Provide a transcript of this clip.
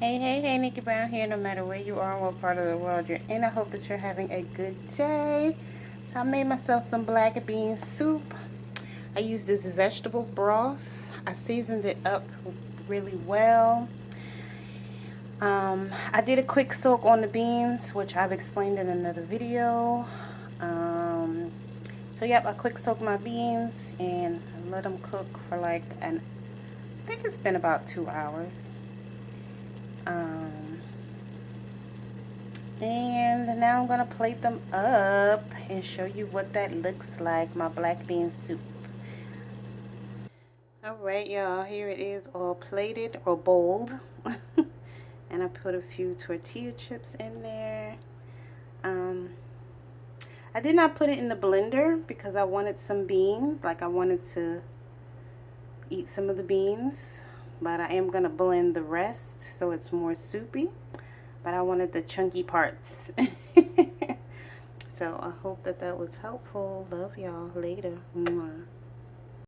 Hey, Nickie Brown here. No matter where you are, what part of the world you're in, I hope that you're having a good day. So I made myself some black bean soup. I used this vegetable broth. I seasoned it up really well. I did a quick soak on the beans, which I've explained in another video. So yep, I quick soaked my beans and let them cook for like I think it's been about 2 hours. Um, And now I'm gonna plate them up and show you what that looks like, my black bean soup. Alright y'all, here it is all plated or bowled. And I put a few tortilla chips in there. I did not put it in the blender because I wanted some beans, like I wanted to eat some of the beans. But I am gonna blend the rest so it's more soupy. But I wanted the chunky parts. So I hope that was helpful. Love y'all. Later. Mwah.